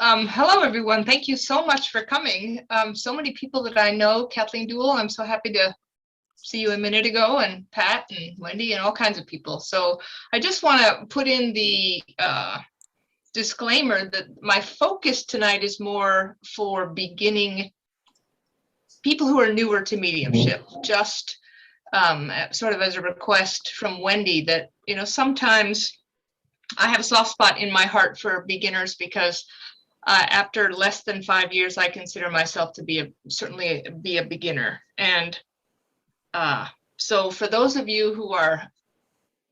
Hello, everyone. Thank you so much for coming. So many people that I know. Kathleen Duell, I'm so happy to see you a minute ago, and Pat and Wendy and all kinds of people. So I just want to put in the disclaimer that my focus tonight is more for beginning people who are newer to mediumship, just sort of as a request from Wendy that, sometimes I have a soft spot in my heart for beginners because after less than 5 years, I consider myself to be certainly a beginner. And so for those of you who are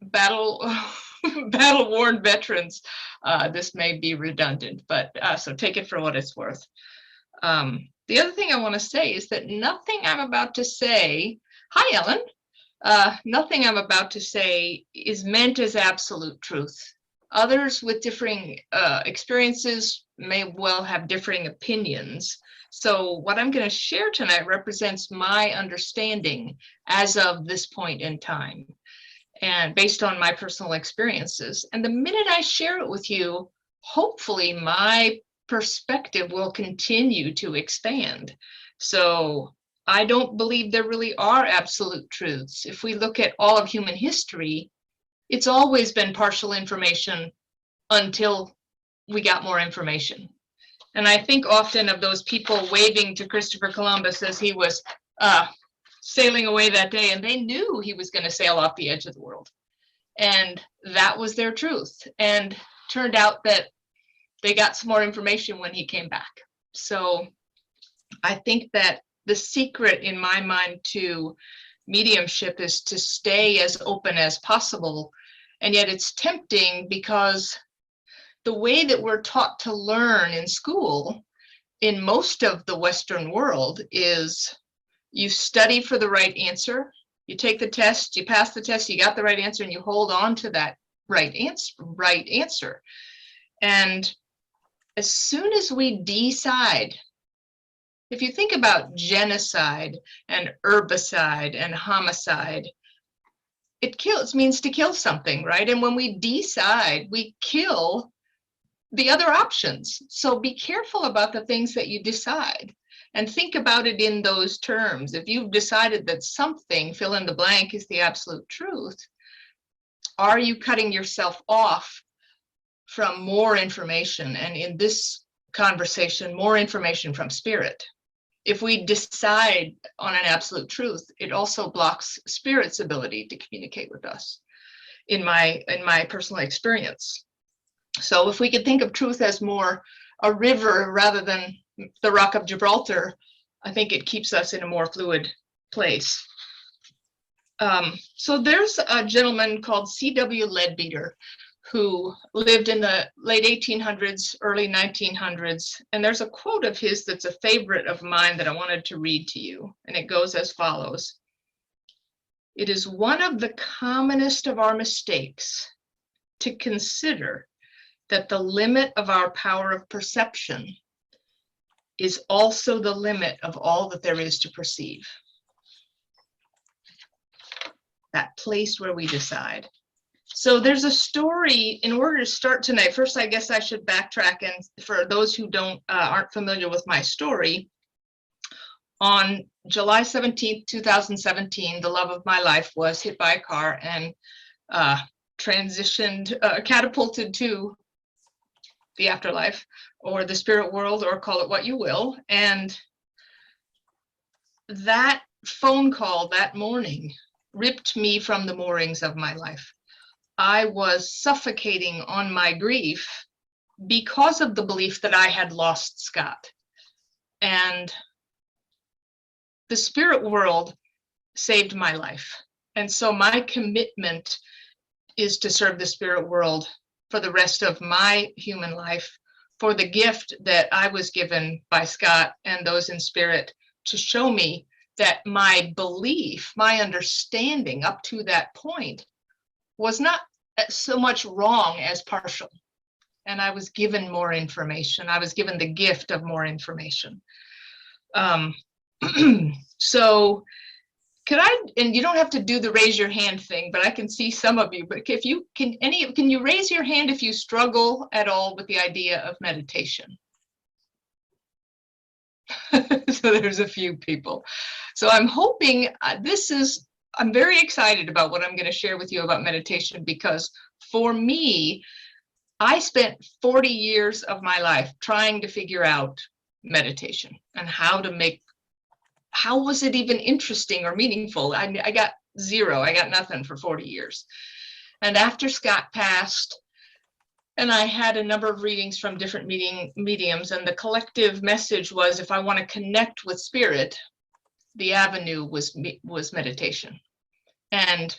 battle-worn veterans, this may be redundant, but so take it for what it's worth. The other thing I want to say is that nothing I'm about to say, hi, Ellen, nothing I'm about to say is meant as absolute truth. Others with differing experiences may well have differing opinions. So what I'm going to share tonight represents my understanding as of this point in time and based on my personal experiences. And the minute I share it with you, hopefully my perspective will continue to expand. So I don't believe there really are absolute truths. If we look at all of human history, it's always been partial information until we got more information. And I think often of those people waving to Christopher Columbus as he was sailing away that day, and they knew he was going to sail off the edge of the world. And that was their truth. And turned out that they got some more information when he came back. So I think that the secret in my mind to mediumship is to stay as open as possible. And yet it's tempting because the way that we're taught to learn in school in most of the Western world is you study for the right answer, you take the test, you pass the test, you got the right answer, and you hold on to that right answer. And as soon as we decide, if you think about genocide and herbicide and homicide, it means to kill something, right? And when we decide, we kill the other options. So be careful about the things that you decide and think about it in those terms. If you've decided that something, fill in the blank, is the absolute truth, are you cutting yourself off from more information? And in this conversation, more information from spirit. If we decide on an absolute truth, it also blocks spirit's ability to communicate with us, in my personal experience. So if we could think of truth as more a river rather than the Rock of Gibraltar, I think it keeps us in a more fluid place. So there's a gentleman called C.W. Leadbeater who lived in the late 1800s, early 1900s. And there's a quote of his that's a favorite of mine that I wanted to read to you. And it goes as follows. It is one of the commonest of our mistakes to consider that the limit of our power of perception is also the limit of all that there is to perceive. That place where we decide. So there's a story. In order to start tonight, first I guess I should backtrack, and for those who aren't familiar with my story, on July 17th, 2017, the love of my life was hit by a car and catapulted to the afterlife or the spirit world, or call it what you will. And that phone call that morning ripped me from the moorings of my life. I was suffocating on my grief because of the belief that I had lost Scott. And the spirit world saved my life. And so my commitment is to serve the spirit world for the rest of my human life, for the gift that I was given by Scott and those in spirit to show me that my belief, my understanding up to that point was not so much wrong as partial. And I was given more information. I was given the gift of more information. So could I, and you don't have to do the raise your hand thing, but I can see some of you, but if you can you raise your hand if you struggle at all with the idea of meditation? So there's a few people. So I'm hoping I'm very excited about what I'm going to share with you about meditation, because for me, I spent 40 years of my life trying to figure out meditation and how was it even interesting or meaningful? I got zero, I got nothing for 40 years. And after Scott passed, and I had a number of readings from different mediums, and the collective message was, if I want to connect with spirit, the avenue was meditation. And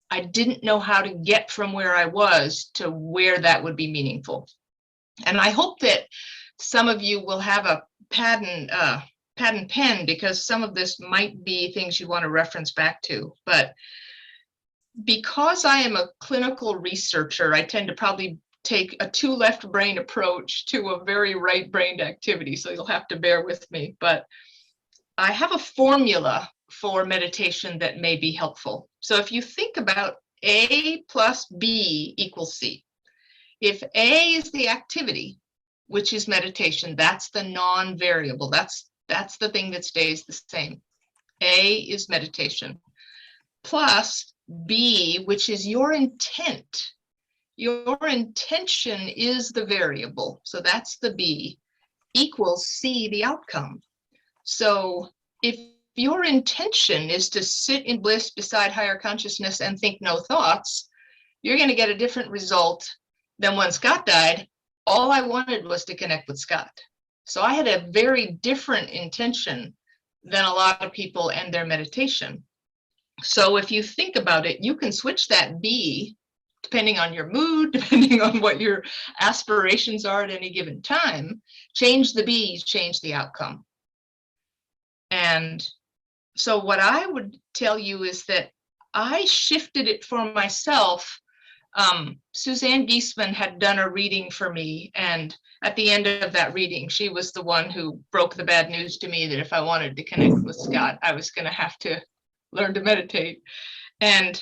I didn't know how to get from where I was to where that would be meaningful. And I hope that some of you will have a pad and pen, because some of this might be things you want to reference back to. But because I am a clinical researcher, I tend to probably take a too left brain approach to a very right brained activity. So you'll have to bear with me. But I have a formula for meditation that may be helpful. So if you think about A plus B equals C, if A is the activity, which is meditation, that's the non-variable, that's the thing that stays the same. A is meditation, plus B, which is your intent. Your intention is the variable, so that's the B, equals C, the outcome. So if your intention is to sit in bliss beside higher consciousness and think no thoughts, you're going to get a different result than when Scott died. All I wanted was to connect with Scott. So I had a very different intention than a lot of people and their meditation. So if you think about it, you can switch that B depending on your mood, depending on what your aspirations are at any given time. Change the B, change the outcome. And so what I would tell you is that I shifted it for myself. Suzanne Giesman had done a reading for me, and at the end of that reading, she was the one who broke the bad news to me that if I wanted to connect with Scott, I was going to have to learn to meditate. And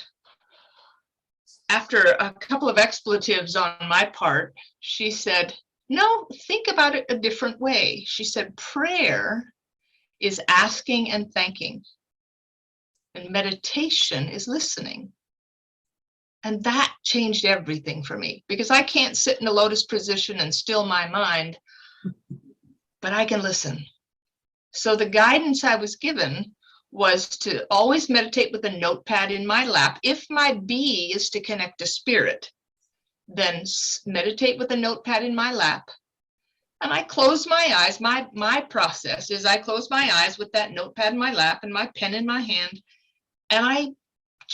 after a couple of expletives on my part, she said, no, think about it a different way. She said, prayer is asking and thanking, and meditation is listening. And that changed everything for me, because I can't sit in a lotus position and still my mind, but I can listen. So the guidance I was given was to always meditate with a notepad in my lap. If my B is to connect to spirit, then meditate with a notepad in my lap. And I close my eyes. My process is I close my eyes with that notepad in my lap and my pen in my hand. And I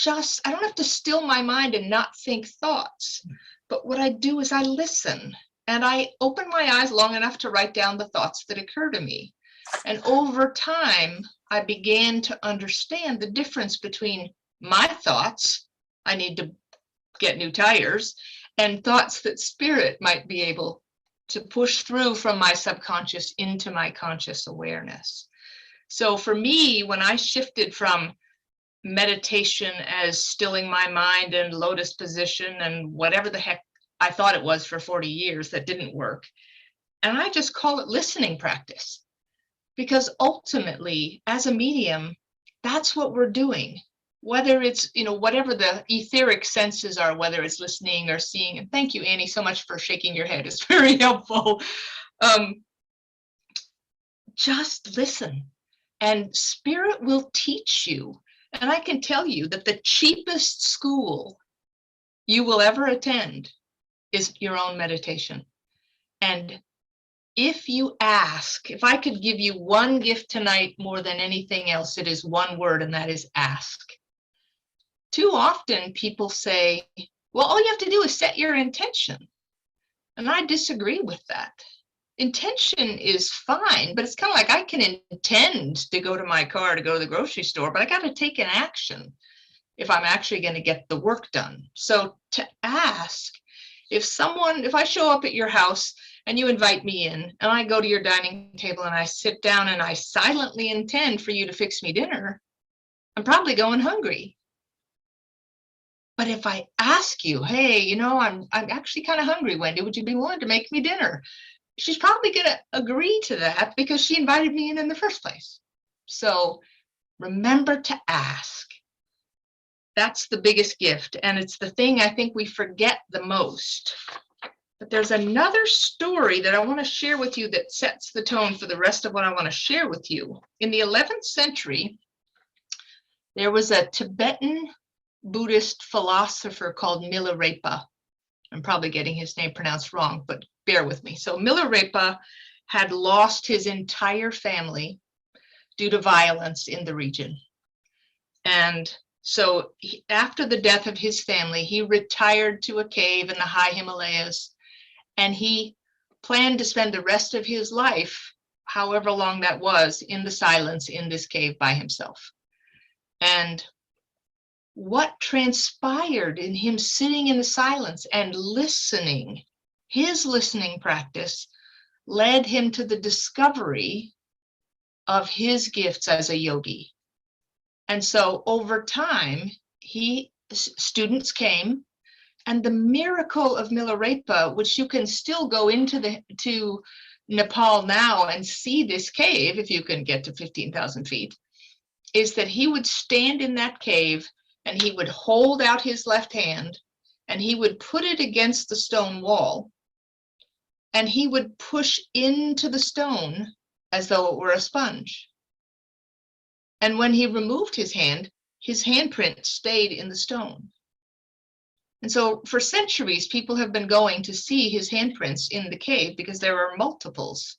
don't have to still my mind and not think thoughts. But what I do is I listen, and I open my eyes long enough to write down the thoughts that occur to me. And over time, I began to understand the difference between my thoughts, I need to get new tires, and thoughts that spirit might be able to push through from my subconscious into my conscious awareness. So for me, when I shifted from meditation as stilling my mind in lotus position and whatever the heck I thought it was for 40 years that didn't work, and I just call it listening practice. Because ultimately, as a medium, that's what we're doing. Whether it's, whatever the etheric senses are, whether it's listening or seeing. And thank you, Annie, so much for shaking your head. It's very helpful. Just listen, and spirit will teach you. And I can tell you that the cheapest school you will ever attend is your own meditation. And if you ask, if I could give you one gift tonight more than anything else, it is one word, and that is ask. Too often people say, well, all you have to do is set your intention. And I disagree with that. Intention is fine, but it's kind of like I can intend to go to my car to go to the grocery store, but I got to take an action if I'm actually going to get the work done. So to ask, if I show up at your house and you invite me in, and I go to your dining table and I sit down and I silently intend for you to fix me dinner, I'm probably going hungry. But if I ask you, hey, I'm actually kind of hungry, Wendy, would you be willing to make me dinner? she's probably going to agree to that because she invited me in the first place. So remember to ask. That's the biggest gift, and it's the thing I think we forget the most. But there's another story that I want to share with you that sets the tone for the rest of what I want to share with you. In the 11th century, there was a Tibetan Buddhist philosopher called Milarepa. I'm probably getting his name pronounced wrong, but bear with me. So Milarepa had lost his entire family due to violence in the region. And so after the death of his family, he retired to a cave in the high Himalayas, and he planned to spend the rest of his life, however long that was, in the silence in this cave by himself. And what transpired in him sitting in the silence and listening, his listening practice led him to the discovery of his gifts as a yogi. And so over time, students came, and the miracle of Milarepa, which you can still go to Nepal now and see this cave, if you can get to 15,000 feet, is that he would stand in that cave and he would hold out his left hand and he would put it against the stone wall and he would push into the stone as though it were a sponge. And when he removed his handprint stayed in the stone. And so for centuries, people have been going to see his handprints in the cave because there are multiples.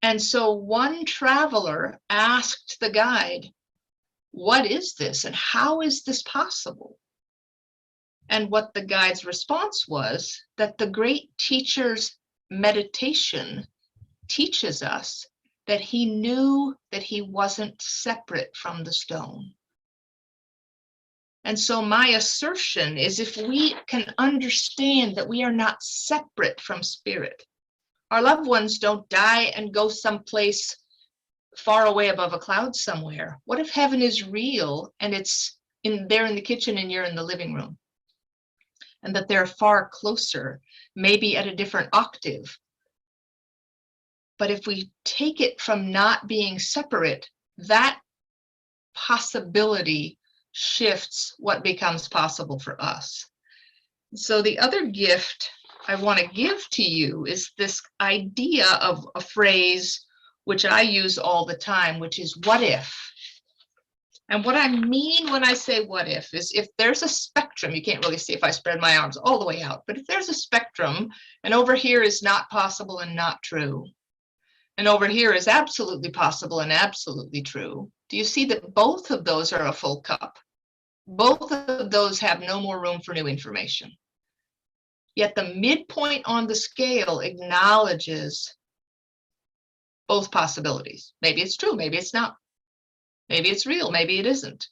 And so one traveler asked the guide, "What is this and how is this possible?" And what the guide's response was that the great teacher's meditation teaches us that he knew that he wasn't separate from the stone. And so my assertion is, if we can understand that we are not separate from spirit, our loved ones don't die and go someplace far away above a cloud somewhere. What if heaven is real and it's there in the kitchen and you're in the living room? And that they're far closer, maybe at a different octave. But if we take it from not being separate, that possibility shifts what becomes possible for us. So the other gift I want to give to you is this idea of a phrase which I use all the time, which is what if? And what I mean when I say what if is, if there's a spectrum, you can't really see if I spread my arms all the way out, but if there's a spectrum and over here is not possible and not true, and over here is absolutely possible and absolutely true, do you see that both of those are a full cup? Both of those have no more room for new information. Yet the midpoint on the scale acknowledges both possibilities. Maybe it's true, maybe it's not. Maybe it's real, maybe it isn't.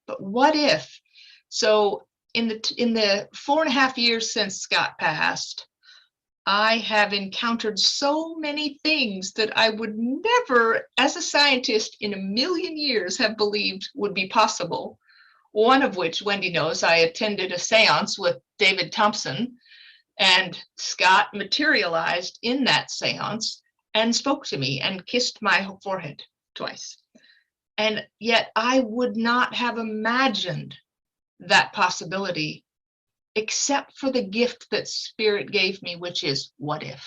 But what if? So in the 4.5 years since Scott passed, I have encountered so many things that I would never, as a scientist in a million years, have believed would be possible. One of which, Wendy knows, I attended a seance with David Thompson, and Scott materialized in that seance and spoke to me and kissed my forehead twice. And yet I would not have imagined that possibility except for the gift that Spirit gave me, which is what if?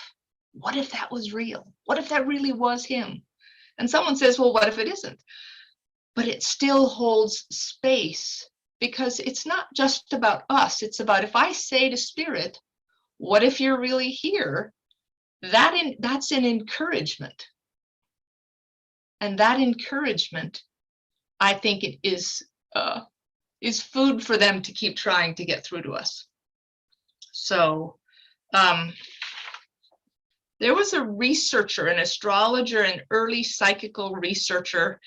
What if that was real? What if that really was him? And someone says, well, what if it isn't? But it still holds space, because it's not just about us. It's about, if I say to Spirit, what if you're really here? That's an encouragement. And that encouragement, I think it is food for them to keep trying to get through to us. So there was a researcher, an astrologer, an early psychical researcher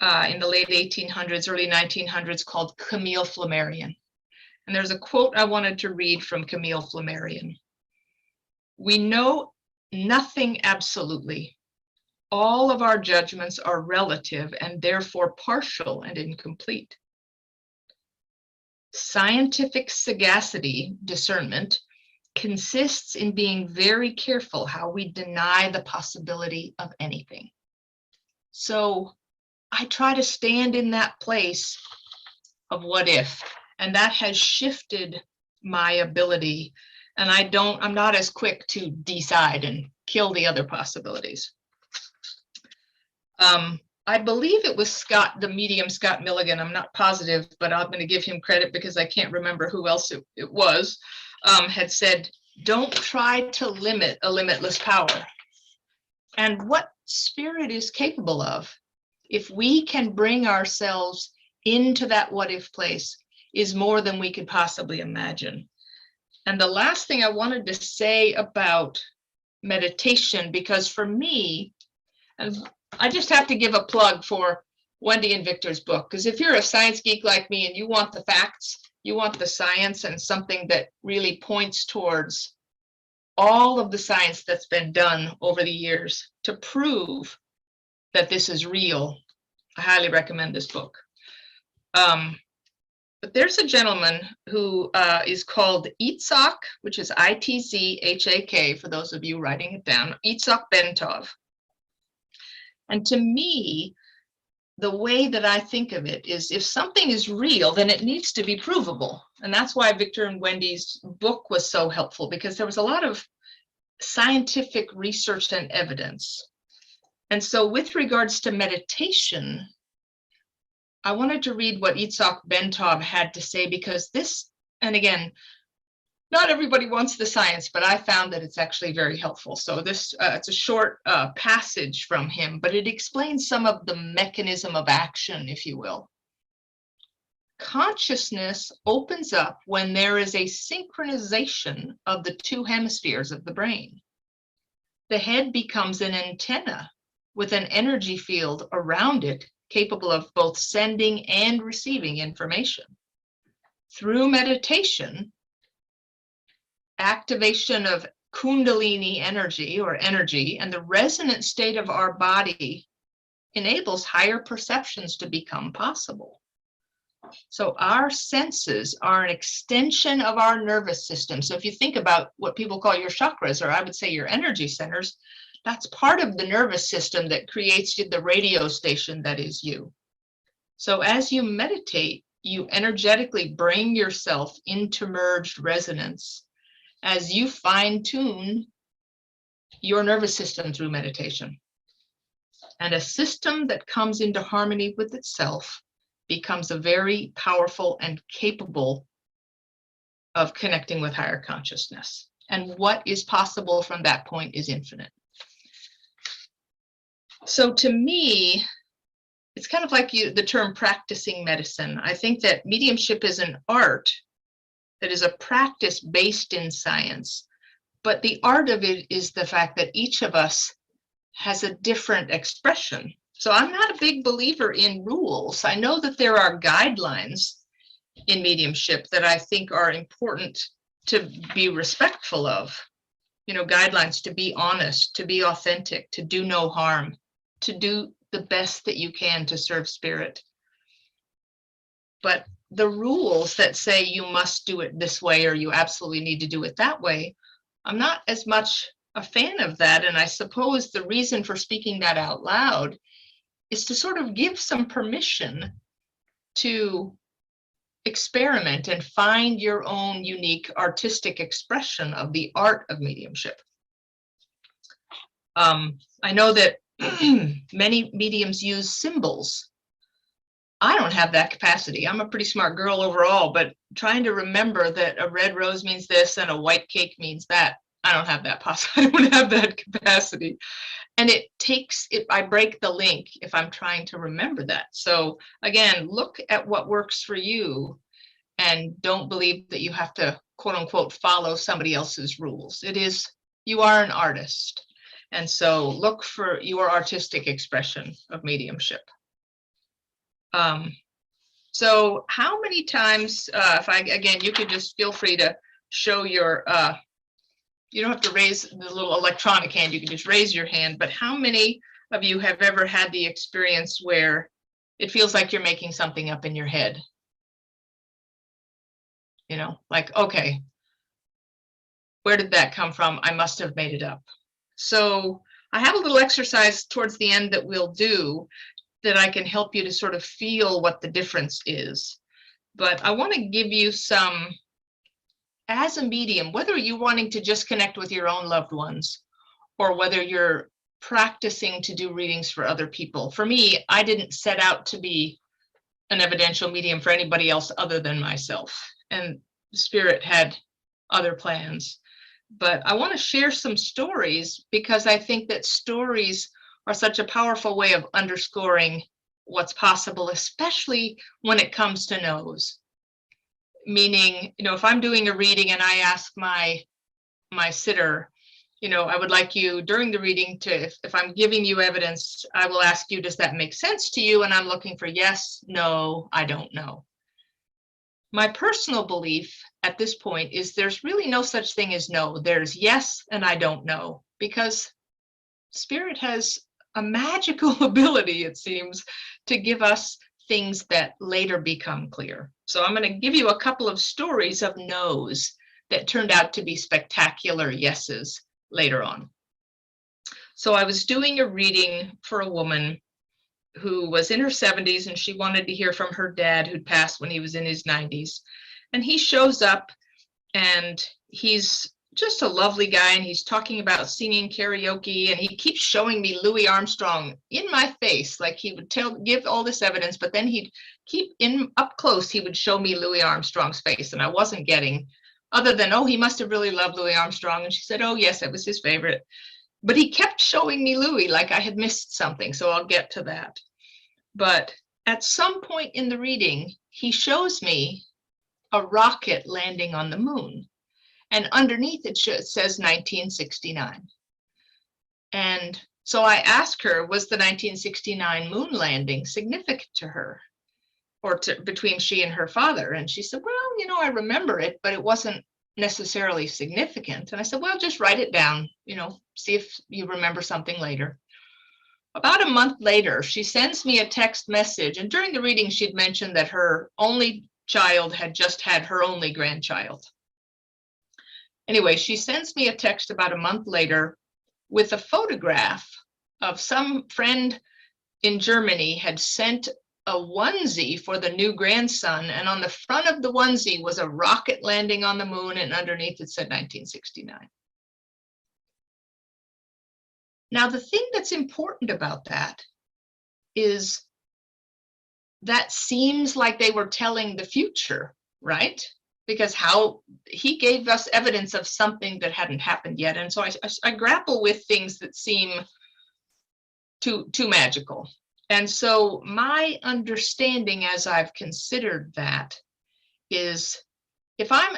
in the late 1800s, early 1900s, called Camille Flammarion. And there's a quote I wanted to read from Camille Flammarion. "We know nothing absolutely. All of our judgments are relative and therefore partial and incomplete. Scientific sagacity, discernment, consists in being very careful how we deny the possibility of anything. So I try to stand in that place of what if, and that has shifted my ability. And I'm not as quick to decide and kill the other possibilities. I believe it was the medium Scott Milligan, I'm not positive, but I'm going to give him credit because I can't remember who else it was, had said, don't try to limit a limitless power. And what spirit is capable of, if we can bring ourselves into that what if place, is more than we could possibly imagine. And the last thing I wanted to say about meditation, because for me, and I just have to give a plug for Wendy and Victor's book, because if you're a science geek like me and you want the facts, you want the science and something that really points towards all of the science that's been done over the years to prove that this is real, I highly recommend this book. But there's a gentleman who is called Itzhak, which is Itzhak, for those of you writing it down, Itzhak Bentov. And to me, the way that I think of it is, if something is real, then it needs to be provable. And that's why Victor and Wendy's book was so helpful, because there was a lot of scientific research and evidence. And so with regards to meditation, I wanted to read what Itzhak Bentov had to say, because this, and again, not everybody wants the science, but I found that it's actually very helpful. So this, it's a short passage from him, but it explains some of the mechanism of action, if you will. Consciousness opens up when there is a synchronization of the two hemispheres of the brain. The head becomes an antenna with an energy field around it, capable of both sending and receiving information. Through meditation, activation of Kundalini energy and the resonant state of our body enables higher perceptions to become possible. So our senses are an extension of our nervous system. So if you think about what people call your chakras, or I would say your energy centers, that's part of the nervous system that creates the radio station that is you. So as you meditate, you energetically bring yourself into merged resonance as you fine-tune your nervous system through meditation. And a system that comes into harmony with itself becomes a very powerful and capable of connecting with higher consciousness. And what is possible from that point is infinite. So to me, it's kind of like the term practicing medicine. I think that mediumship is an art that is a practice based in science, but the art of it is the fact that each of us has a different expression. So I'm not a big believer in rules. I know that there are guidelines in mediumship that I think are important to be respectful of. You know, guidelines to be honest, to be authentic, to do no harm, to do the best that you can to serve spirit. But the rules that say you must do it this way or you absolutely need to do it that way, I'm not as much a fan of that. And I suppose the reason for speaking that out loud is to sort of give some permission to experiment and find your own unique artistic expression of the art of mediumship. I know that many mediums use symbols. I don't have that capacity. I'm a pretty smart girl overall, but trying to remember that a red rose means this and a white cake means that, I don't have that I don't have that capacity. And it takes it, I break the link if I'm trying to remember that. So again, look at what works for you and don't believe that you have to, quote unquote, follow somebody else's rules. It is, you are an artist. And so look for your artistic expression of mediumship. So how many times, again, you could just feel free to show your, you don't have to raise the little electronic hand, you can just raise your hand, but how many of you have ever had the experience where it feels like you're making something up in your head? You know, like, okay, Where did that come from? I must have made it up. So I have a little exercise towards the end that we'll do that I can help you to sort of feel what the difference is. But I want to give you some, as a medium, whether you're wanting to just connect with your own loved ones or whether you're practicing to do readings for other people. For me, I didn't set out to be an evidential medium for anybody else other than myself. And Spirit had other plans. But I want to share some stories because I think that stories are such a powerful way of underscoring what's possible, especially when it comes to no's. Meaning, if I'm doing a reading and I ask my sitter, I would like you during the reading to, if I'm giving you evidence, I will ask you, does that make sense to you? And I'm looking for yes, no, I don't know. My personal belief at this point is there's really no such thing as no. There's yes and I don't know, because Spirit has a magical ability, it seems, to give us things that later become clear. So I'm going to give you a couple of stories of no's that turned out to be spectacular yeses later on. So I was doing a reading for a woman who was in her 70s, and she wanted to hear from her dad, who'd passed when he was in his 90s. And he shows up, and he's just a lovely guy, and he's talking about singing karaoke, and he keeps showing me Louis Armstrong in my face, like he would give all this evidence, but then he'd keep up close, he would show me Louis Armstrong's face, and I wasn't getting, other than, oh, he must have really loved Louis Armstrong. And she said, oh, yes, it was his favorite. But he kept showing me Louis like I had missed something, so I'll get to that. But at some point in the reading, he shows me a rocket landing on the moon. And underneath it says 1969. And so I asked her, was the 1969 moon landing significant to her, or between she and her father? And she said, well, I remember it, but it wasn't necessarily significant. And I said, well, just write it down, see if you remember something later. About a month later, she sends me a text message. And during the reading, she'd mentioned that her only child had just had her only grandchild. Anyway, she sends me a text about a month later with a photograph of some friend in Germany had sent a onesie for the new grandson. And on the front of the onesie was a rocket landing on the moon, and underneath it said 1969. Now, the thing that's important about that is that seems like they were telling the future, right? Because how he gave us evidence of something that hadn't happened yet. And so I grapple with things that seem too magical. And so my understanding, as I've considered that, is if I'm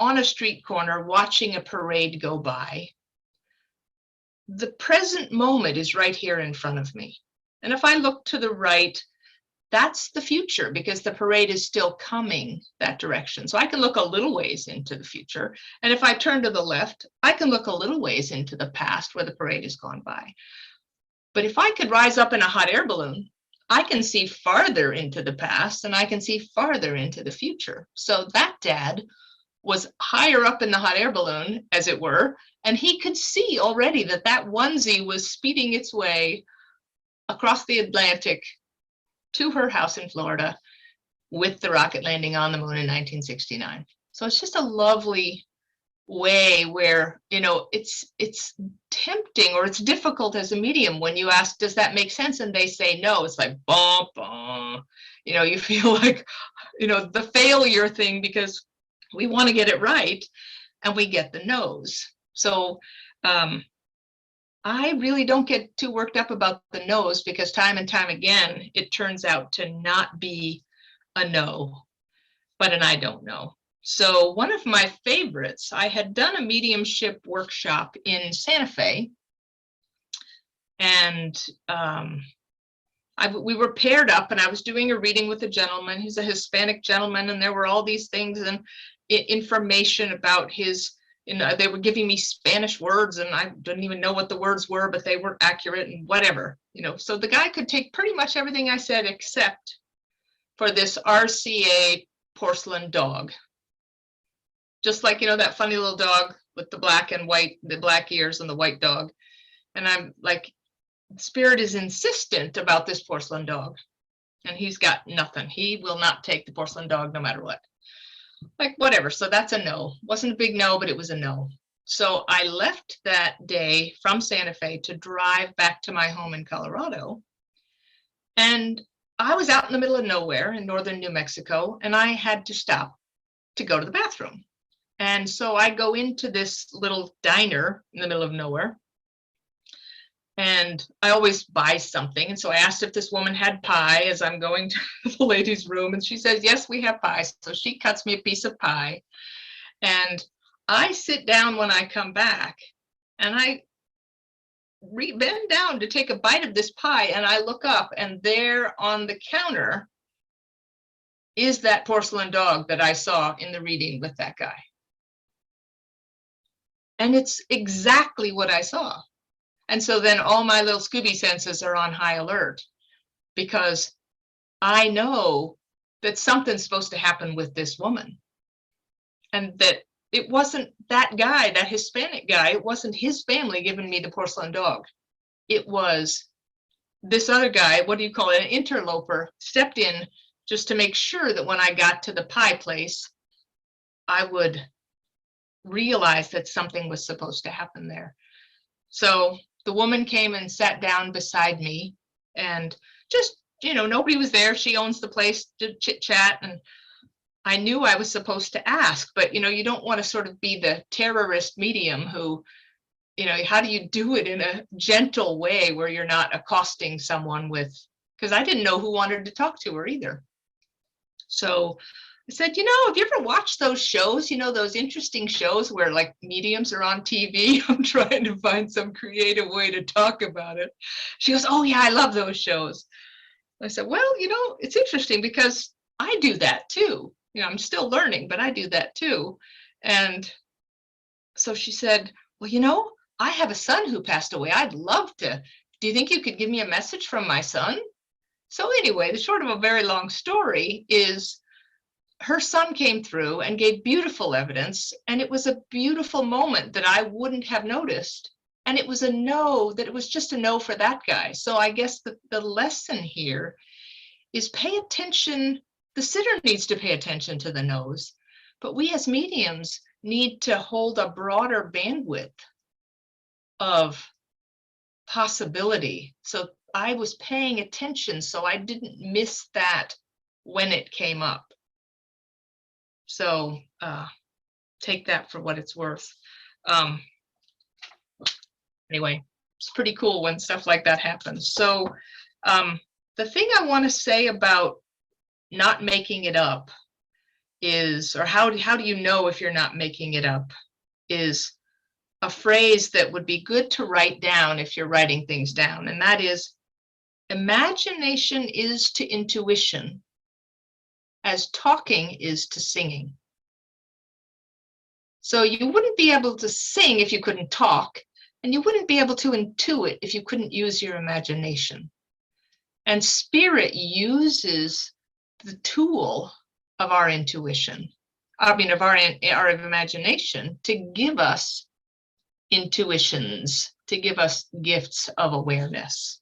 on a street corner watching a parade go by, the present moment is right here in front of me. And if I look to the right, that's the future, because the parade is still coming that direction. So I can look a little ways into the future. And if I turn to the left, I can look a little ways into the past where the parade has gone by. But if I could rise up in a hot air balloon, I can see farther into the past and I can see farther into the future. So that dad was higher up in the hot air balloon, as it were, and he could see already that that onesie was speeding its way across the Atlantic to her house in Florida with the rocket landing on the moon in 1969. So it's just a lovely way where, it's tempting, or it's difficult as a medium when you ask, does that make sense? And they say no. It's like, bah, bah. You feel like, the failure thing, because we want to get it right and we get the no's. So I really don't get too worked up about the no's, because time and time again, it turns out to not be a no, but an I don't know. So one of my favorites, I had done a mediumship workshop in Santa Fe, and we were paired up, and I was doing a reading with a gentleman. He's a Hispanic gentleman, and there were all these things and information about his, they were giving me Spanish words, and I didn't even know what the words were, but they were accurate and whatever, So the guy could take pretty much everything I said, except for this RCA porcelain dog. Just like, that funny little dog with the black and white, the black ears and the white dog. And I'm like, Spirit is insistent about this porcelain dog. And he's got nothing. He will not take the porcelain dog no matter what. Like, whatever. So that's a no. Wasn't a big no, but it was a no. So I left that day from Santa Fe to drive back to my home in Colorado. And I was out in the middle of nowhere in northern New Mexico, and I had to stop to go to the bathroom. And so I go into this little diner in the middle of nowhere, and I always buy something. And so I asked if this woman had pie as I'm going to the ladies' room, and she says, yes, we have pie. So she cuts me a piece of pie, and I sit down when I come back, and I bend down to take a bite of this pie, and I look up, and there on the counter is that porcelain dog that I saw in the reading with that guy. And it's exactly what I saw. And so then all my little Scooby senses are on high alert, because I know that something's supposed to happen with this woman, and that it wasn't that guy, that Hispanic guy. It wasn't his family giving me the porcelain dog. It was this other guy, what do you call it, an interloper, stepped in just to make sure that when I got to the pie place, I would realize that something was supposed to happen there. So the woman came and sat down beside me, and just, nobody was there. She owns the place, did chit chat, and I knew I was supposed to ask, but you don't want to sort of be the terrorist medium who, how do you do it in a gentle way where you're not accosting someone with, because I didn't know who wanted to talk to her either. So I said, have you ever watched those shows, those interesting shows where like mediums are on TV? I'm trying to find some creative way to talk about it. She goes, oh yeah, I love those shows. I said, well, it's interesting because I do that too. I'm still learning, but I do that too. And so she said, well, I have a son who passed away. I'd love to. Do you think you could give me a message from my son? So anyway, the short of a very long story is her son came through and gave beautiful evidence. And it was a beautiful moment that I wouldn't have noticed. And it was a no, that it was just a no for that guy. So I guess the lesson here is pay attention. The sitter needs to pay attention to the no's, but we as mediums need to hold a broader bandwidth of possibility. So I was paying attention, so I didn't miss that when it came up. So take that for what it's worth. Anyway, it's pretty cool when stuff like that happens. So the thing I want to say about not making it up is, or how do you know if you're not making it up, is a phrase that would be good to write down if you're writing things down. And that is, imagination is to intuition as talking is to singing. So you wouldn't be able to sing if you couldn't talk, and you wouldn't be able to intuit if you couldn't use your imagination. And spirit uses the tool of our intuition, of our imagination, to give us intuitions, to give us gifts of awareness.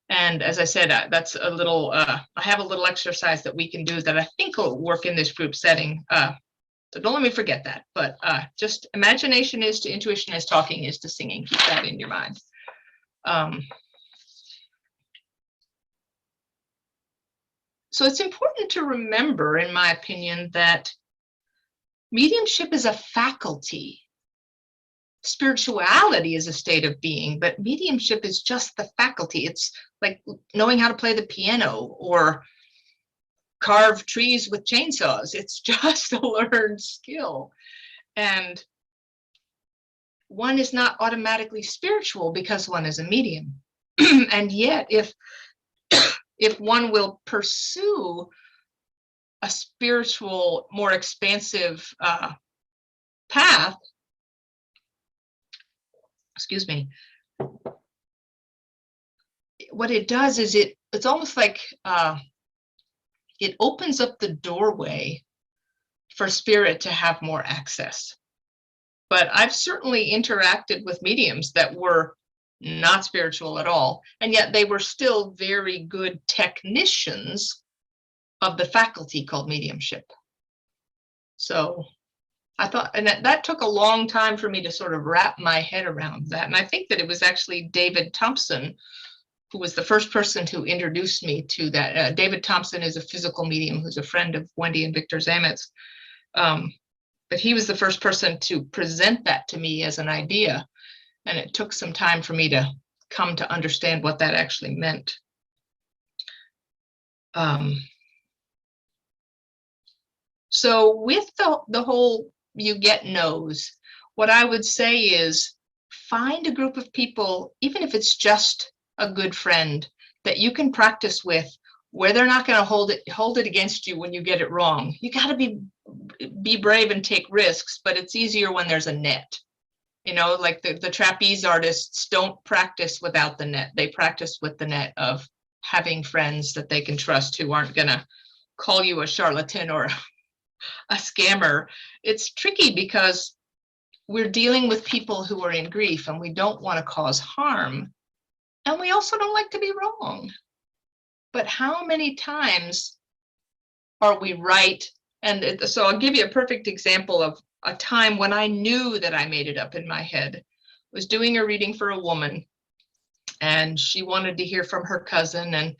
And as I said, that's a little, I have a little exercise that we can do that I think will work in this group setting. So don't let me forget that, but just imagination is to intuition as talking is to singing. Keep that in your mind. So it's important to remember, in my opinion, that mediumship is a faculty. Spirituality is a state of being, but mediumship is just the faculty. It's like knowing how to play the piano or carve trees with chainsaws. It's just a learned skill. And one is not automatically spiritual because one is a medium. And yet, if one will pursue a spiritual, more expansive path, excuse me, what it does is it's almost like it opens up the doorway for spirit to have more access. But I've certainly interacted with mediums that were not spiritual at all, and yet they were still very good technicians of the faculty called mediumship. So I thought, and that took a long time for me to sort of wrap my head around that. And I think that it was actually David Thompson who was the first person to introduce me to that. David Thompson is a physical medium who's a friend of Wendy and Victor Zamet's. But he was the first person to present that to me as an idea. And it took some time for me to come to understand what that actually meant. So with the whole you get no's, what I would say is find a group of people, even if it's just a good friend, that you can practice with, where they're not going to hold it against you when you get it wrong. You got to be brave and take risks, but it's easier when there's a net. You know, like the trapeze artists don't practice without the net. They practice with the net of having friends that they can trust who aren't going to call you a charlatan or a scammer. It's tricky because we're dealing with people who are in grief and we don't want to cause harm. And we also don't like to be wrong. But how many times are we right? And so I'll give you a perfect example of a time when I knew that I made it up in my head. I was doing a reading for a woman, and she wanted to hear from her cousin, and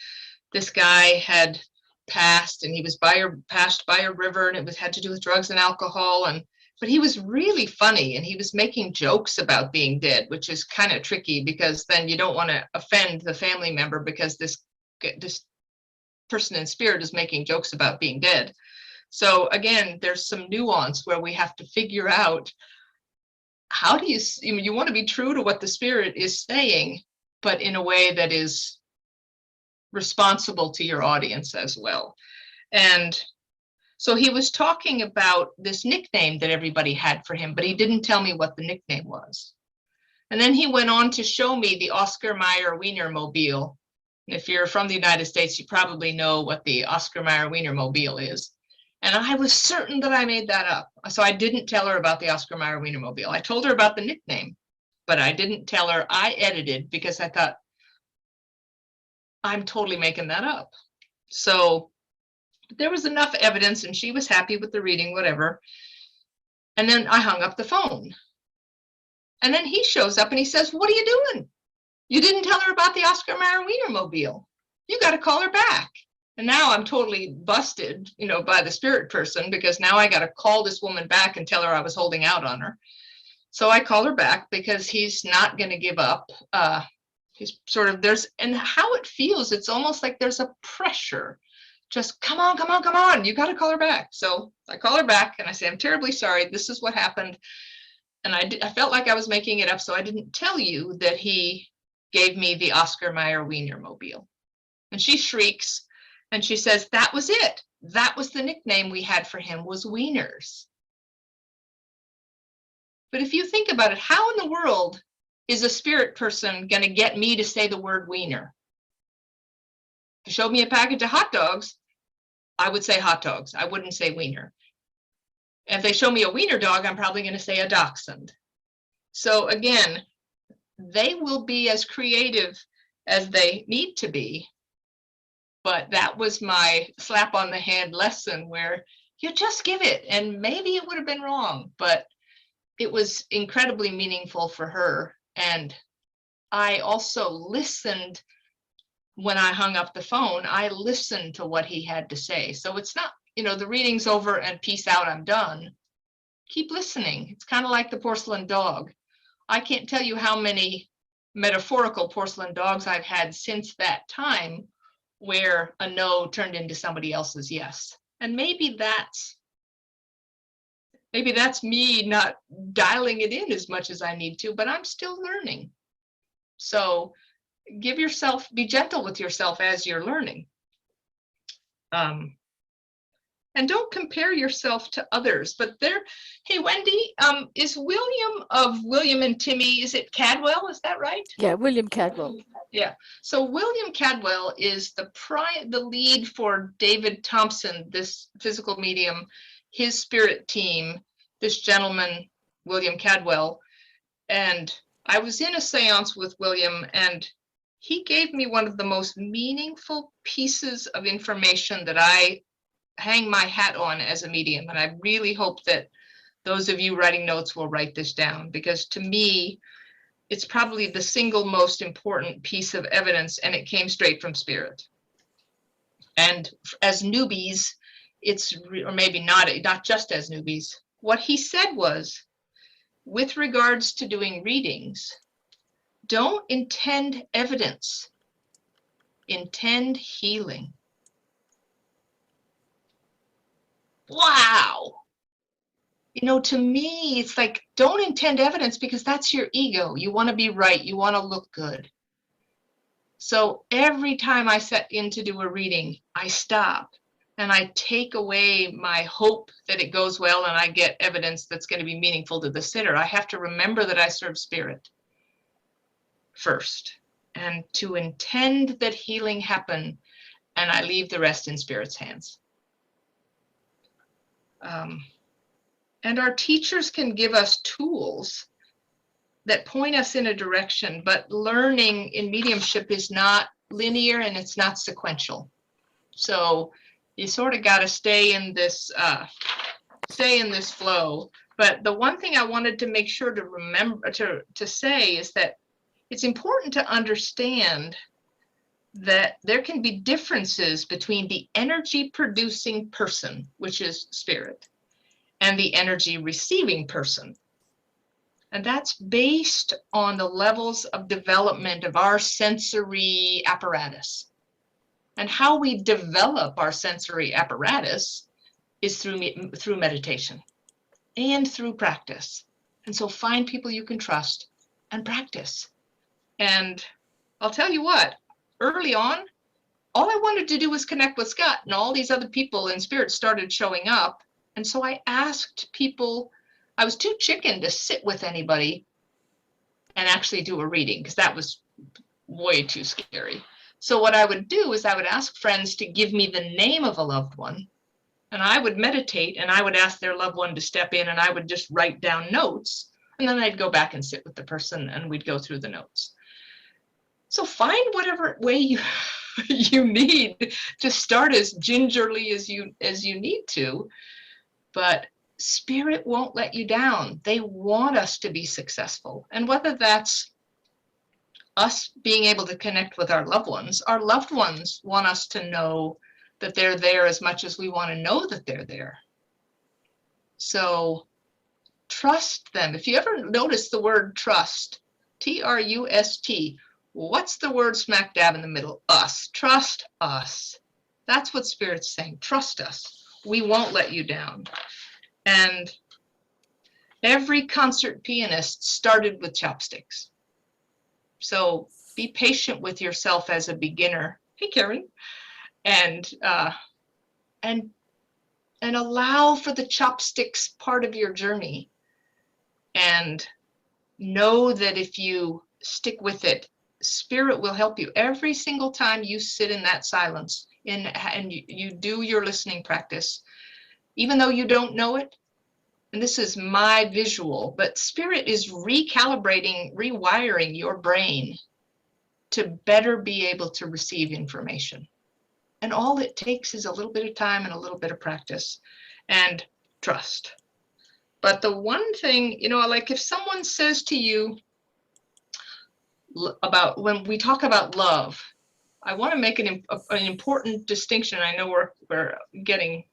this guy had passed, and he was passed by a river, and it had to do with drugs and alcohol, but he was really funny, and he was making jokes about being dead, which is kind of tricky because then you don't want to offend the family member because this person in spirit is making jokes about being dead. So again, there's some nuance where we have to figure out how do you want to be true to what the spirit is saying, but in a way that is responsible to your audience as well. And so he was talking about this nickname that everybody had for him, but he didn't tell me what the nickname was. And then he went on to show me the Oscar Mayer Wienermobile. And if you're from the United States, you probably know what the Oscar Mayer Wienermobile is. And I was certain that I made that up. So I didn't tell her about the Oscar Mayer Wienermobile. I told her about the nickname, but I didn't tell her. I edited because I thought, I'm totally making that up. So there was enough evidence and she was happy with the reading, whatever. And then I hung up the phone. And then he shows up and he says, what are you doing? You didn't tell her about the Oscar Mayer Wienermobile. You got to call her back. And now I'm totally busted, by the spirit person, because now I got to call this woman back and tell her I was holding out on her. So I call her back because he's not going to give up. He's sort of, and how it feels, it's almost like there's a pressure. Just come on, come on, come on. You got to call her back. So I call her back and I say, I'm terribly sorry. This is what happened. And I felt like I was making it up. So I didn't tell you that he gave me the Oscar Mayer Wienermobile. And she shrieks and she says, that was it. That was the nickname we had for him, was Wieners. But if you think about it, how in the world is a spirit person going to get me to say the word wiener? If you showed me a package of hot dogs, I would say hot dogs. I wouldn't say wiener. If they show me a wiener dog, I'm probably going to say a dachshund. So again, they will be as creative as they need to be. But that was my slap on the hand lesson where you just give it, and maybe it would have been wrong, but it was incredibly meaningful for her. And I also listened when I hung up the phone. I listened to what he had to say. So it's not, the reading's over and peace out, I'm done. Keep listening. It's kind of like the porcelain dog. I can't tell you how many metaphorical porcelain dogs I've had since that time where a no turned into somebody else's yes. And maybe that's me not dialing it in as much as I need to, but I'm still learning. So be gentle with yourself as you're learning. And don't compare yourself to others. But hey, Wendy, is William of William and Timmy, is it Cadwell? Is that right? Yeah, William Cadwell. Yeah. So William Cadwell is the lead for David Thompson, this physical medium, his spirit team, this gentleman William Cadwell, and I was in a seance with William, and he gave me one of the most meaningful pieces of information that I hang my hat on as a medium. And I really hope that those of you writing notes will write this down, because to me, it's probably the single most important piece of evidence, and it came straight from spirit. And as newbies, or maybe not just as newbies, what he said was, with regards to doing readings, don't intend evidence, intend healing. Wow. You know, to me, it's like, don't intend evidence, because that's your ego. You want to be right. You want to look good. So every time I set in to do a reading, I stop and I take away my hope that it goes well and I get evidence that's going to be meaningful to the sitter. I have to remember that I serve spirit first, and to intend that healing happen, and I leave the rest in spirit's hands. And our teachers can give us tools that point us in a direction, but learning in mediumship is not linear and it's not sequential. So you sort of got to stay in this flow. But the one thing I wanted to make sure to remember to say is that it's important to understand that there can be differences between the energy producing person, which is spirit, and the energy receiving person. And that's based on the levels of development of our sensory apparatus. And how we develop our sensory apparatus is through meditation and through practice. And so find people you can trust and practice. And I'll tell you what, early on, all I wanted to do was connect with Scott, and all these other people in spirit started showing up. And so I asked people, I was too chicken to sit with anybody and actually do a reading, because that was way too scary. So what I would do is I would ask friends to give me the name of a loved one, and I would meditate, and I would ask their loved one to step in, and I would just write down notes, and then I'd go back and sit with the person, and we'd go through the notes. So find whatever way you need to start as gingerly as you need to, but spirit won't let you down. They want us to be successful. And whether that's us being able to connect with our loved ones want us to know that they're there as much as we want to know that they're there. So trust them. If you ever notice the word trust, T-R-U-S-T, what's the word smack dab in the middle? Us. Trust us. That's what spirit's saying. Trust us. We won't let you down. And every concert pianist started with chopsticks. So be patient with yourself as a beginner. Hey, Karen. And allow for the chopsticks part of your journey. And know that if you stick with it, spirit will help you. Every single time you sit in that silence and you do your listening practice, even though you don't know it, and this is my visual, but spirit is recalibrating, rewiring your brain to better be able to receive information. And all it takes is a little bit of time and a little bit of practice and trust. But the one thing, you know, like if someone says to you about, when we talk about love, I want to make an important distinction. I know we're getting,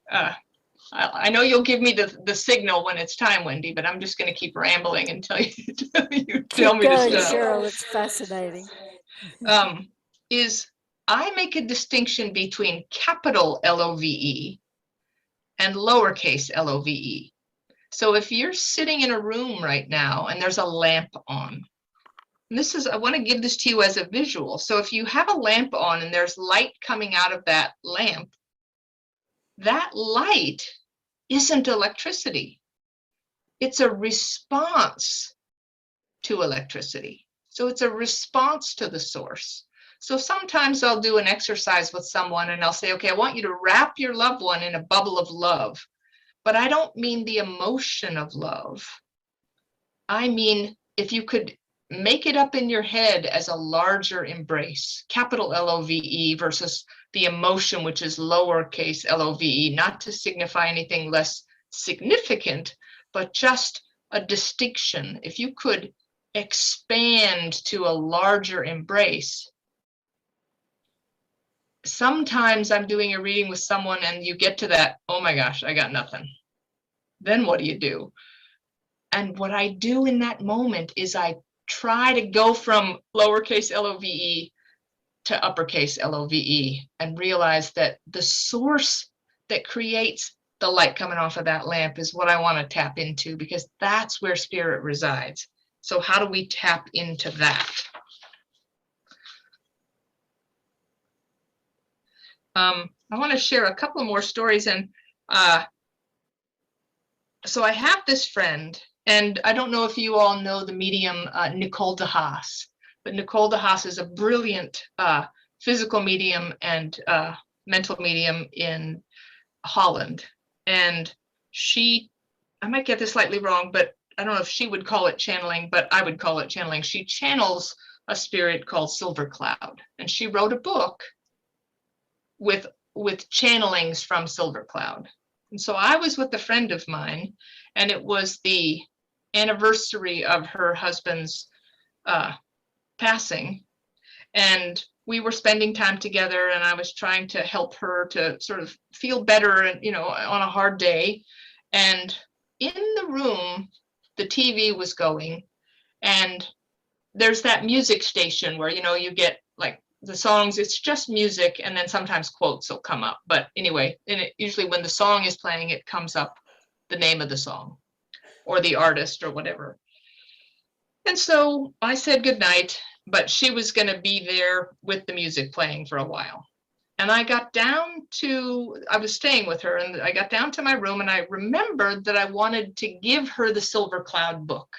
I know you'll give me the signal when it's time, Wendy, but I'm just going to keep rambling until you tell me to stop. Cheryl, it's fascinating. Is I make a distinction between capital L-O-V-E and lowercase L-O-V-E. So if you're sitting in a room right now and there's a lamp on, and this is, I want to give this to you as a visual. So if you have a lamp on and there's light coming out of that lamp, that light isn't electricity. It's a response to electricity. So it's a response to the source. So sometimes I'll do an exercise with someone and I'll say, okay, I want you to wrap your loved one in a bubble of love, but I don't mean the emotion of love. I mean, if you could make it up in your head as a larger embrace, capital LOVE versus the emotion, which is lowercase LOVE, not to signify anything less significant, but just a distinction. If you could expand to a larger embrace. Sometimes I'm doing a reading with someone and you get to that, oh my gosh, I got nothing. Then what do you do? And what I do in that moment is I try to go from lowercase LOVE to uppercase LOVE and realize that the source that creates the light coming off of that lamp is what I want to tap into, because that's where spirit resides. So how do we tap into that? I want to share a couple more stories. And so I have this friend, and I don't know if you all know the medium Nicole de Haas, but Nicole de Haas is a brilliant physical medium and mental medium in Holland. And she, I might get this slightly wrong, but I don't know if she would call it channeling, but I would call it channeling. She channels a spirit called Silver Cloud, and she wrote a book with channelings from Silver Cloud. And so I was with a friend of mine, and it was the anniversary of her husband's passing. And we were spending time together, and I was trying to help her to sort of feel better, and, you know, on a hard day. And in the room, the TV was going, and there's that music station where, you know, you get like the songs, it's just music, and then sometimes quotes will come up. But anyway, and usually when the song is playing, it comes up the name of the song or the artist or whatever. And so I said goodnight, but she was going to be there with the music playing for a while. And I was staying with her, and I got down to my room, and I remembered that I wanted to give her the Silver Cloud book.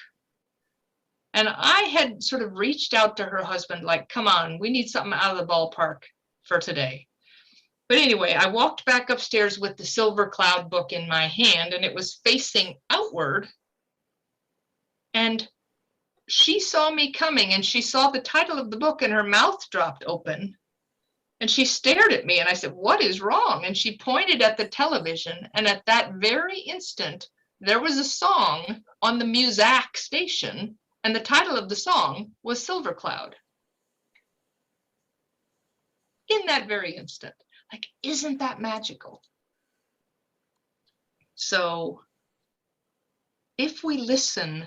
And I had sort of reached out to her husband, like, come on, we need something out of the ballpark for today. But anyway, I walked back upstairs with the Silver Cloud book in my hand, and it was facing outward. And she saw me coming, and she saw the title of the book, and her mouth dropped open. And she stared at me, and I said, what is wrong? And she pointed at the television, and at that very instant, there was a song on the Muzak station, and the title of the song was Silver Cloud. In that very instant. Like, isn't that magical? So if we listen,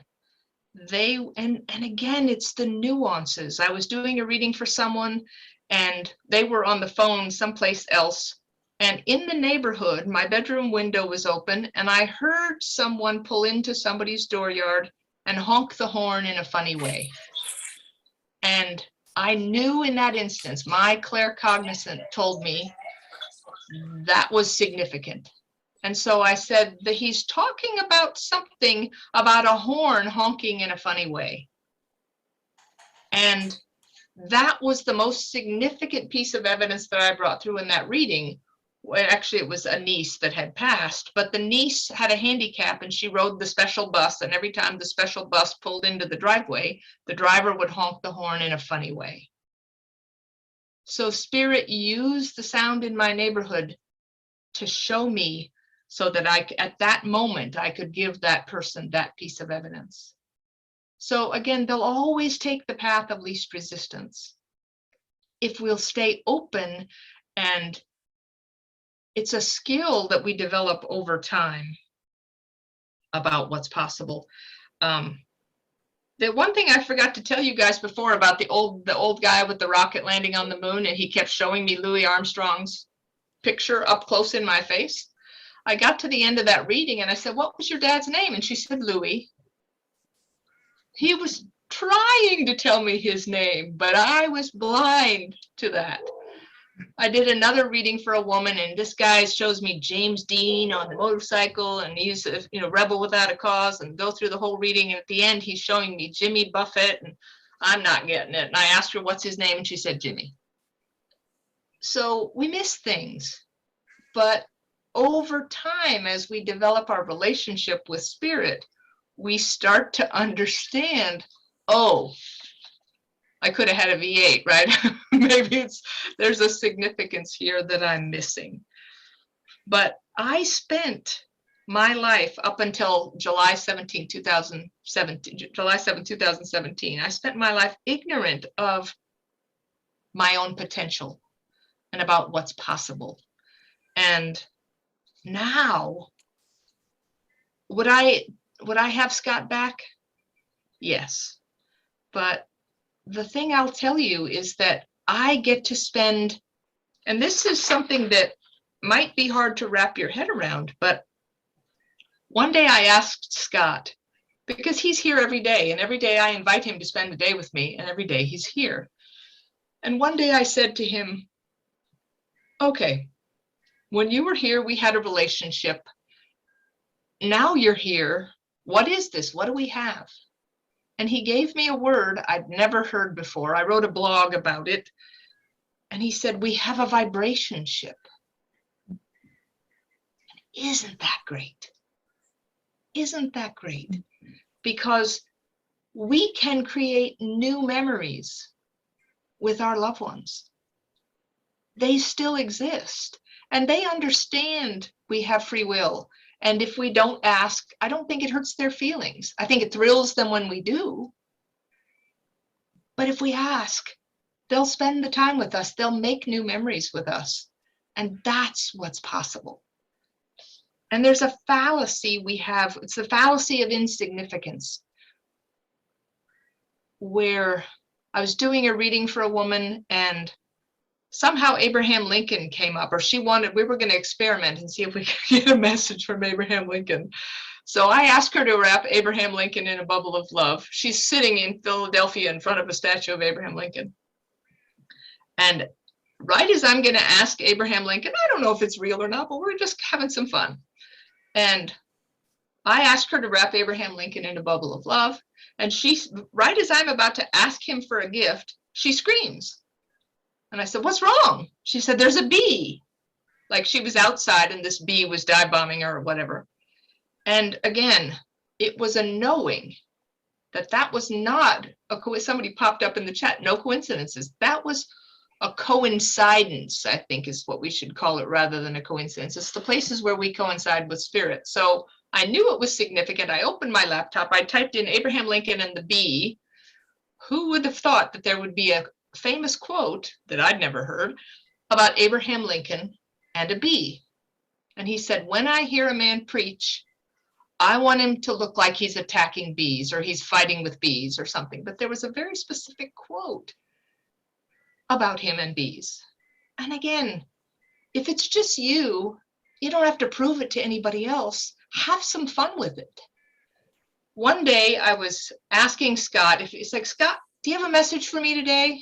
and again, it's the nuances. I was doing a reading for someone, and they were on the phone someplace else. And in the neighborhood, my bedroom window was open, and I heard someone pull into somebody's dooryard and honk the horn in a funny way. And I knew in that instance, my claircognizant told me that was significant. And so I said that he's talking about something about a horn honking in a funny way. And that was the most significant piece of evidence that I brought through in that reading. Well, actually, it was a niece that had passed, but the niece had a handicap, and she rode the special bus. And every time the special bus pulled into the driveway, the driver would honk the horn in a funny way. So spirit used the sound in my neighborhood to show me, so that at that moment, I could give that person that piece of evidence. So again, they'll always take the path of least resistance if we'll stay open, and it's a skill that we develop over time about what's possible. The one thing I forgot to tell you guys before about the old guy with the rocket landing on the moon, and he kept showing me Louis Armstrong's picture up close in my face. I got to the end of that reading, and I said, what was your dad's name? And she said, Louis. He was trying to tell me his name, but I was blind to that. I did another reading for a woman, and this guy shows me James Dean on the motorcycle, and he's a rebel without a cause, and go through the whole reading. And at the end, he's showing me Jimmy Buffett, and I'm not getting it. And I asked her, what's his name? And she said, Jimmy. So we miss things, but over time, as we develop our relationship with spirit, we start to understand, oh, I could have had a V8, right? Maybe there's a significance here that I'm missing. But I spent my life up until July 17, 2017, July 7, 2017, I spent my life ignorant of my own potential and about what's possible. And now, would I have Scott back? Yes. But the thing I'll tell you is that I get to spend, and this is something that might be hard to wrap your head around, but one day I asked Scott, because he's here every day, and every day I invite him to spend a day with me, and every day he's here. And one day I said to him, okay, when you were here, we had a relationship. Now you're here. What is this? What do we have? And he gave me a word I'd never heard before. I wrote a blog about it. And he said, we have a vibrationship. Isn't that great? Isn't that great? Because we can create new memories with our loved ones. They still exist, and they understand we have free will. And if we don't ask, I don't think it hurts their feelings. I think it thrills them when we do. But if we ask, they'll spend the time with us. They'll make new memories with us. And that's what's possible. And there's a fallacy we have. It's the fallacy of insignificance, where I was doing a reading for a woman, and somehow Abraham Lincoln came up, or we were going to experiment and see if we could get a message from Abraham Lincoln. So I asked her to wrap Abraham Lincoln in a bubble of love. She's sitting in Philadelphia in front of a statue of Abraham Lincoln. And right as I'm going to ask Abraham Lincoln, I don't know if it's real or not, but we're just having some fun. And I asked her to wrap Abraham Lincoln in a bubble of love. And right as I'm about to ask him for a gift, she screams. And I said, what's wrong? She said, there's a bee. Like she was outside and this bee was dive bombing her or whatever. And again, it was a knowing that was not somebody popped up in the chat, no coincidences. That was a coincidence, I think is what we should call it, rather than a coincidence. It's the places where we coincide with spirit. So I knew it was significant. I opened my laptop, I typed in Abraham Lincoln and the bee. Who would have thought that there would be a famous quote that I'd never heard about Abraham Lincoln and a bee? And he said, when I hear a man preach, I want him to look like he's attacking bees or he's fighting with bees or something. But there was a very specific quote about him and bees. And again, if it's just you, you don't have to prove it to anybody else. Have some fun with it. One day I was asking Scott, if he's like, Scott, do you have a message for me today?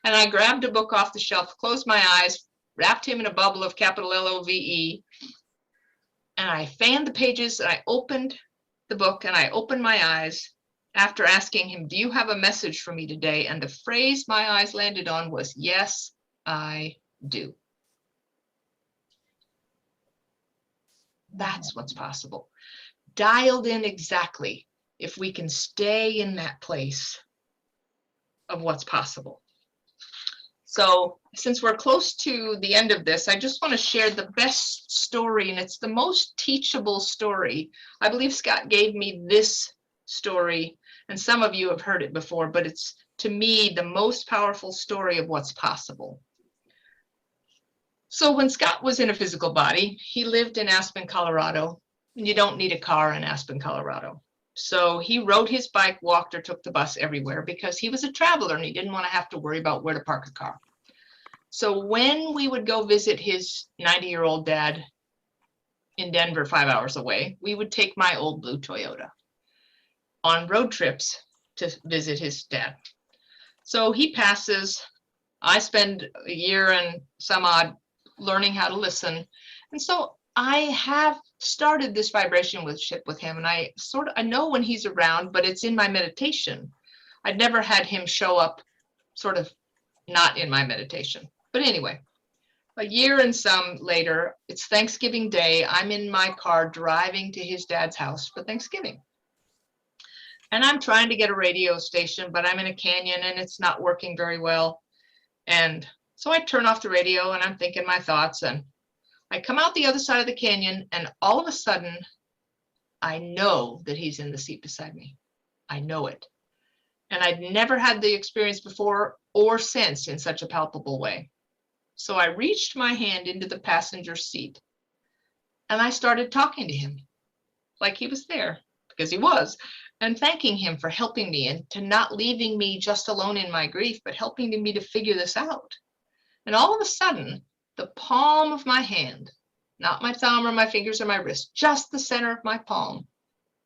And I grabbed a book off the shelf, closed my eyes, wrapped him in a bubble of capital LOVE, and I fanned the pages, and I opened the book, and I opened my eyes after asking him, do you have a message for me today? And the phrase my eyes landed on was, yes, I do. That's what's possible. Dialed in exactly, if we can stay in that place of what's possible. So since we're close to the end of this, I just want to share the best story, and it's the most teachable story. I believe Scott gave me this story, and some of you have heard it before, but it's, to me, the most powerful story of what's possible. So when Scott was in a physical body, he lived in Aspen, Colorado, and you don't need a car in Aspen, Colorado. So he rode his bike, walked, or took the bus everywhere because he was a traveler and he didn't want to have to worry about where to park a car. So when we would go visit his 90-year-old dad in Denver, 5 hours away, we would take my old blue Toyota on road trips to visit his dad. So he passes. I spend a year and some odd learning how to listen. And so I have started this vibration with him, and I know when he's around, but it's in my meditation. I'd never had him show up sort of not in my meditation. But anyway, a year and some later, it's Thanksgiving Day. I'm in my car driving to his dad's house for Thanksgiving. And I'm trying to get a radio station, but I'm in a canyon and it's not working very well. And so I turn off the radio and I'm thinking my thoughts, and I come out the other side of the canyon, and all of a sudden, I know that he's in the seat beside me. I know it. And I'd never had the experience before or since in such a palpable way. So I reached my hand into the passenger seat and I started talking to him like he was there, because he was, and thanking him for helping me and to not leaving me just alone in my grief, but helping me to figure this out. And all of a sudden, the palm of my hand, not my thumb or my fingers or my wrist, just the center of my palm,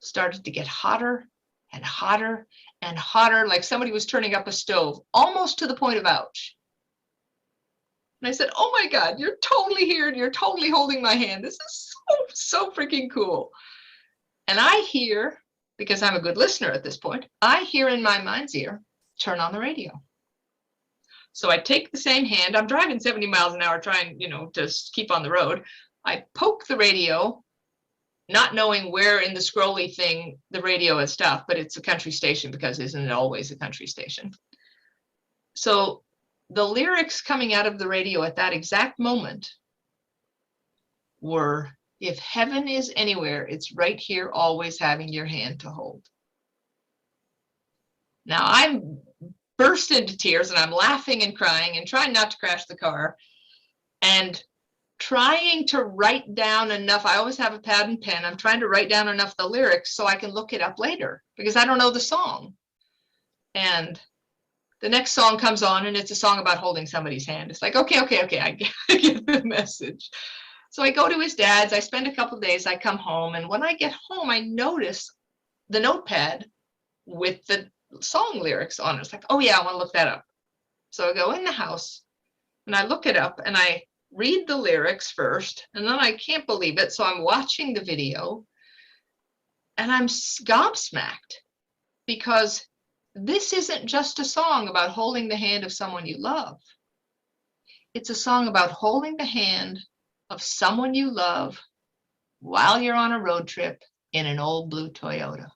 started to get hotter and hotter and hotter, like somebody was turning up a stove, almost to the point of ouch. And I said, oh my God, you're totally here and you're totally holding my hand. This is so freaking cool. And I hear, because I'm a good listener at this point, I hear in my mind's ear, turn on the radio. So I take the same hand, I'm driving 70 miles an hour trying, to keep on the road. I poke the radio, not knowing where in the scrolly thing the radio has stopped, but it's a country station, because isn't it always a country station? So the lyrics coming out of the radio at that exact moment were, if heaven is anywhere, it's right here, always having your hand to hold. Now I'm burst into tears and I'm laughing and crying and trying not to crash the car and trying to write down enough. I always have a pad and pen. I'm trying to write down enough the lyrics so I can look it up later, because I don't know the song. And the next song comes on and it's a song about holding somebody's hand. It's like, okay, I get the message. So I go to his dad's, I spend a couple of days, I come home, and when I get home, I notice the notepad with the song lyrics on it. It's like, oh yeah, I want to look that up. So I go in the house and I look it up and I read the lyrics first, and then I can't believe it. So I'm watching the video and I'm gobsmacked, because this isn't just a song about holding the hand of someone you love. It's a song about holding the hand of someone you love while you're on a road trip in an old blue Toyota.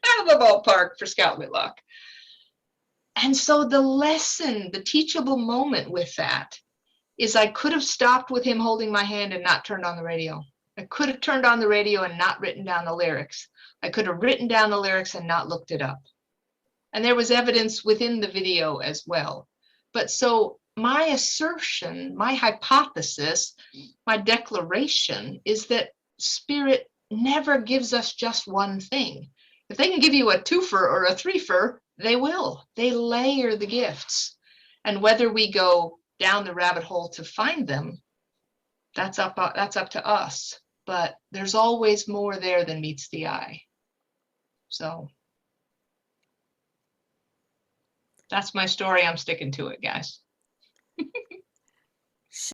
Out of the ballpark for Scout Whitlock. And so the lesson, the teachable moment with that is I could have stopped with him holding my hand and not turned on the radio. I could have turned on the radio and not written down the lyrics. I could have written down the lyrics and not looked it up. And there was evidence within the video as well. But so my assertion, my hypothesis, my declaration is that spirit never gives us just one thing. If they can give you a twofer or a threefer, they will. They layer the gifts. And whether we go down the rabbit hole to find them, that's up to us. But there's always more there than meets the eye. So that's my story. I'm sticking to it, guys.